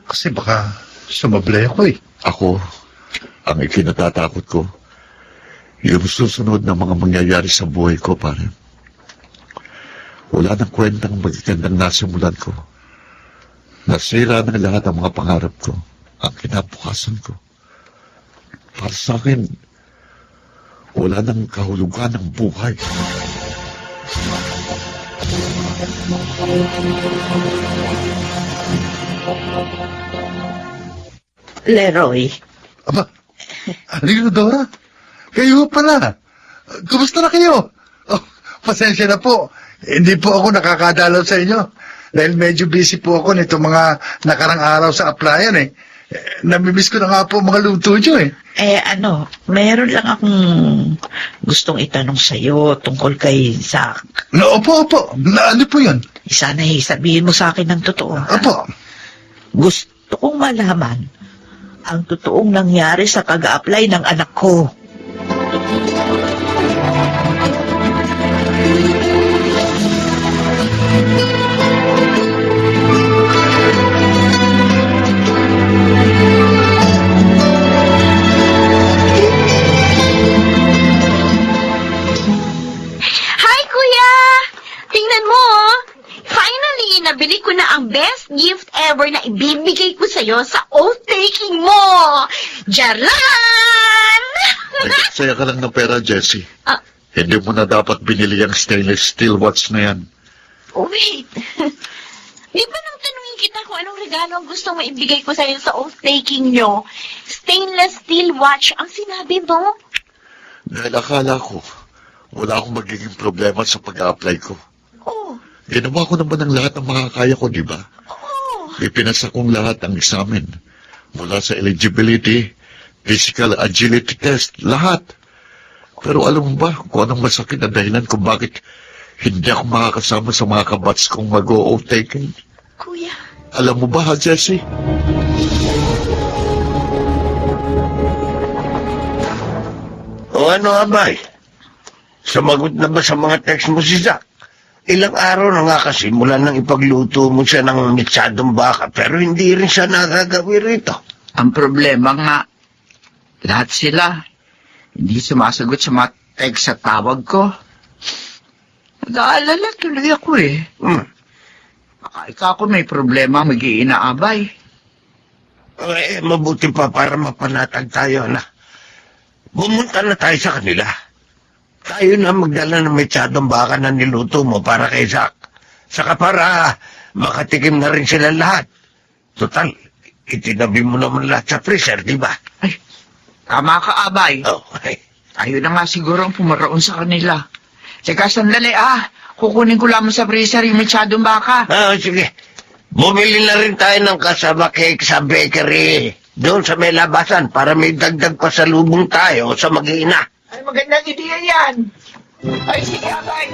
Kasi baka sumablay ako eh. Ako, ang ikinatatakot ko, yung susunod na mga mangyayari sa buhay ko, pare. Wala nang kwentang magigandang nasimulan ko. Nasira na lahat ang mga pangarap ko, ang kinabukasan ko. Para sa akin, wala nang kahulugan ng buhay. Leroy, Aba, Alino Dora, kayo pala. Kumusta na kayo? Oh, pasensya na po. Hindi po ako nakakadalaw sa inyo. Dahil medyo busy po ako nito mga nakarang araw sa applyan eh. Namimiss ko na nga po mga luto nyo eh. meron lang akong gustong itanong sa'yo tungkol kay Zach. No, opo. Ano po yun? Sana sabihin mo sa akin ng totoo. Ha? Opo. Gusto kong malaman ang totoong nangyari sa pag-a-apply ng anak ko. Hi, Kuya! Tingnan mo, oh. Finally, nabili ko na ang best gift ever na ibibigay ko sa'yo sa oath-taking mo! Jaran! Nagsaya ka lang ng pera, Jessie. Ah. Hindi mo na dapat binili ang stainless steel watch na yan. Oh, wait. Di ba nang tanungin kita kung anong regalo ang gusto mo ibigay ko sa'yo sa oath-taking nyo? Stainless steel watch ang sinabi mo? Dahil akala ko, wala akong magiging problema sa pag-a-apply ko. Oh, Ginawa ko naman ang lahat ng makakaya ko, di ba? oh. Ipinasa kong lahat ang examen. Mula sa eligibility, physical agility test, lahat. Pero alam mo ba kung anong masakit na dahilan kung bakit hindi ako makakasama sa mga kabats kong mag-o-oath taking? Kuya. Alam mo ba, ha, Jessie? O ano, Abay? Sumagot na ba sa mga text mo si Zach? Ilang araw na nga kasi mula nang ipagluto mo siya ng mitsadong baka pero hindi rin siya nagagawi rito. Ang problema nga, lahat sila, hindi sumasagot sa mga text sa tawag ko. Nag-aalala tuloy ako eh. Baka ikaw ako may problema, mag-iinaabay. Mabuti pa para mapanatag tayo na. Bumunta na tayo sa kanila. Tayo na magdala ng mitsadong baka na niluto mo para kay Zach. Saka para makatikim na rin sila lahat. Total, itinabi mo naman lahat sa freezer, di ba? Ay, tama ka, Abay. Okay. Tayo na nga siguro ang pumaraon sa kanila. Teka, sandali kukunin ko lamang sa freezer yung mitsadong baka. Sige. Bumili na rin tayo ng kasama cake sa bakery. Doon sa may labasan para may dagdag pa sa lubong tayo sa mag-iina. Ay, magandang ideya yan. Ay, sige, Abay.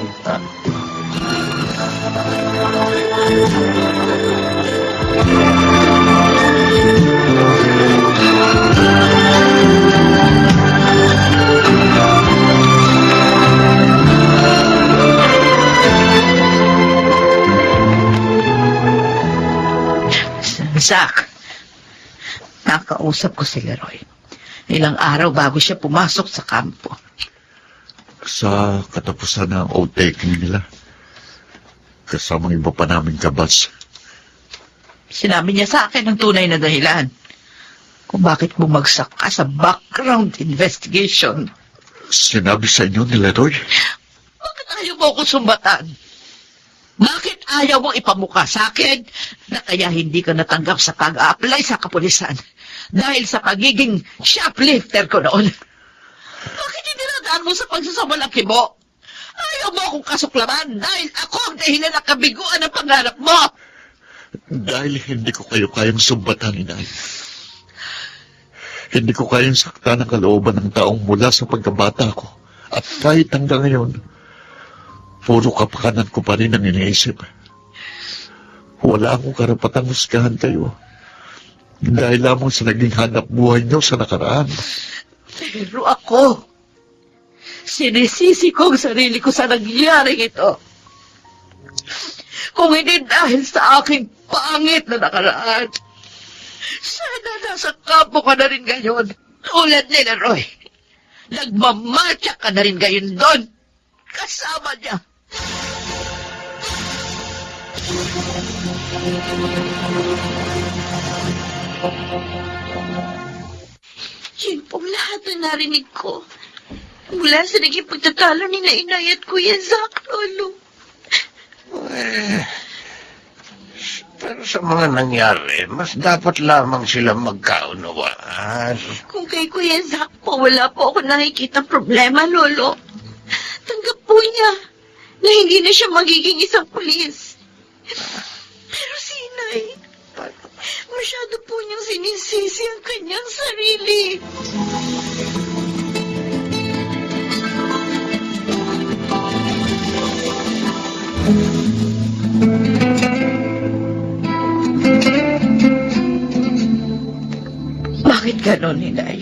Zach, nakausap ko si Leroy. Ilang araw bago siya pumasok sa kampo. Sa katapusan ng oath taking nila, kasama iba pa namin kabats. Sinabi niya sa akin ang tunay na dahilan kung bakit bumagsak ka sa background investigation. Sinabi sa inyo ni Leroy? Bakit ayaw mo ako sumbatan? Bakit ayaw mo ipamukha sa akin na kaya hindi ka natanggap sa pag-a-apply sa kapulisan dahil sa pagiging shoplifter ko noon? Bakit hindi nadaan mo sa pagsasamalaki mo? Ayaw mo akong kasuklaman dahil ako ang dahilan ng kabiguan ng pangarap mo. Dahil hindi ko kayo kayang sumbatan, inay. Hindi ko kayang saktan ang kalooban ng taong mula sa pagkabata ko. At kahit hanggang ngayon, puro kapakanan ko pa rin ang iniisip. Wala akong karapatang husgahan kayo. Dahil lamang sa naging hanap buhay niyo sa nakaraan. Pero ako, sinisisi ko ang sarili ko sa nangyaring ito. Kung hindi dahil sa aking pangit na nakaraan, sana nasa kampo ka na rin ngayon. Tulad ni Leroy. Nagmamatya ka na rin ngayon doon. Kasama niya. Yun pong lahat na narinig ko. Mula sa naging pagtatalo ni na Inay at Kuya Zack, Lolo. Pero sa mga nangyari, mas dapat lamang sila magkaunawaan. Kung kay Kuya Zack po, wala po ako nakikita problema, Lolo. Tanggap po niya na hindi na siya magiging isang pulis. Pero si Inay, masyado po niyang sinisisi ang kanyang sarili. Bakit ganon, Inay?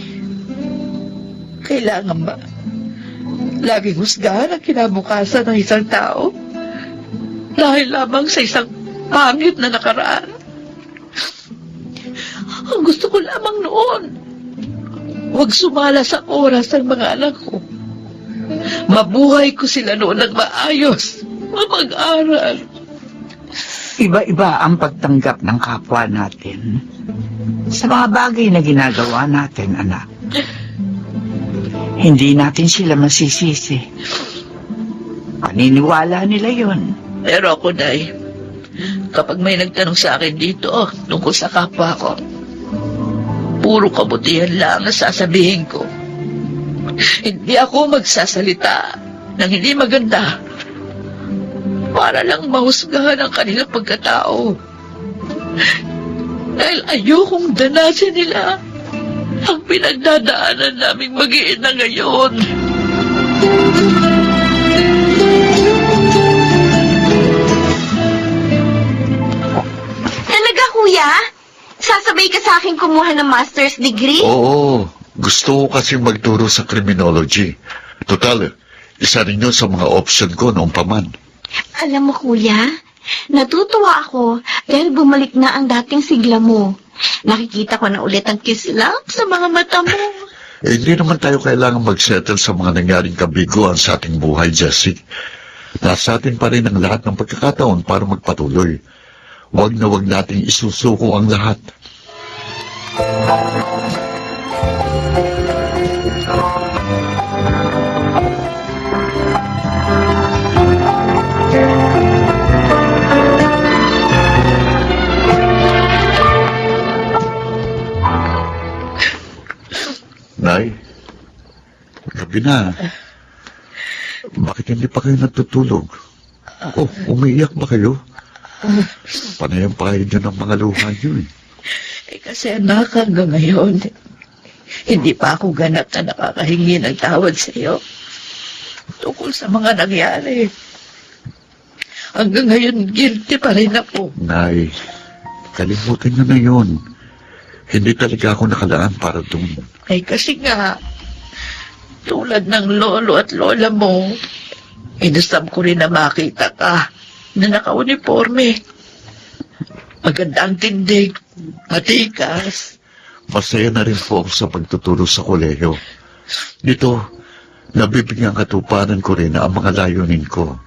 Kailangan ba laging husgahan ang kinabukasan ng isang tao? Dahil lamang sa isang pangit na nakaraan? Ang gusto ko lamang noon, huwag sumala sa oras ng mga anak ko. Mabuhay ko sila noon ng maayos, mag-aral. Iba-iba ang pagtanggap ng kapwa natin sa mga bagay na ginagawa natin, anak. Hindi natin sila masisisi. Paniniwala nila yon. Pero ako, Day, kapag may nagtanong sa akin dito tungkol sa kapwa ko, puro kabutihan lang ang sasabihin ko. Hindi ako magsasalita ng hindi maganda para lang mahusgahan ang kanilang pagkatao. Dahil ayokong danasin nila ang pinagdadaanan naming mag-iina ngayon. Talaga, Kuya? Sasabay ka sa akin kumuha ng master's degree? Oo, gusto ko kasi magturo sa criminology. Total, isa rin yun sa mga option ko noong paman. Alam mo, Kuya, natutuwa ako dahil bumalik na ang dating sigla mo. Nakikita ko na ulit ang kislap sa mga mata mo. Hindi naman tayo kailangan mag-settle sa mga nangyaring kabiguan sa ating buhay, Jessie. Nasa atin pa rin ang lahat ng pagkakataon para magpatuloy. Huwag na huwag nating isusuko ang lahat. Nay, gabi na. Bakit hindi pa kayo natutulog? Oh, umiiyak ba kayo? Panay ang pahay nyo ng mga luha nyo eh. Kasi anak, hanggang ngayon, hindi pa ako ganap na nakakahingi ng tawad sa iyo tungkol sa mga nangyari. Hanggang ngayon, guilty pa rin ako. Nay, kalimutan nyo na yun. Hindi talaga ako nakalaan para doon. Kasi nga, tulad ng lolo at lola mo, inusap ko rin na makita ka na naka-uniforme. Maganda ang tindig, matikas. Masaya na rin po ako sa pagtuturo sa kolehiyo. Dito, nabibigyan katuparan ko rin na ang mga layunin ko.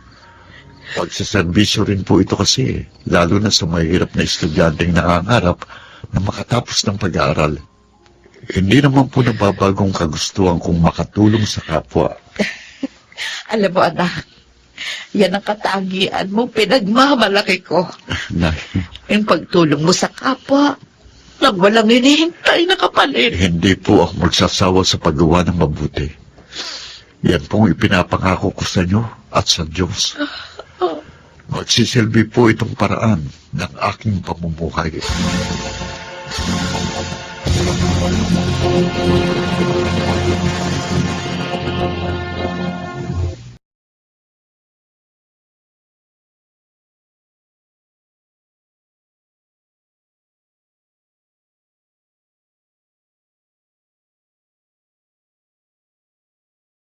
Pagsaserbisyo rin po ito kasi, lalo na sa mahirap na estudyanteng nangangarap na makatapos ng pag-aaral. Hindi naman po nababagong kagustuhan kong makatulong sa kapwa. Alam mo, anak, yan ang katagian mo, pinagmamalaki ko. Nay, Yung pagtulong mo sa kapwa, nang walang hinihintay na kapalit. hindi po ako magsasawa sa paggawa ng mabuti. Yan pong ipinapangako ko sa inyo at sa Diyos. Magsisilbi po itong paraan ng aking pamumuhay.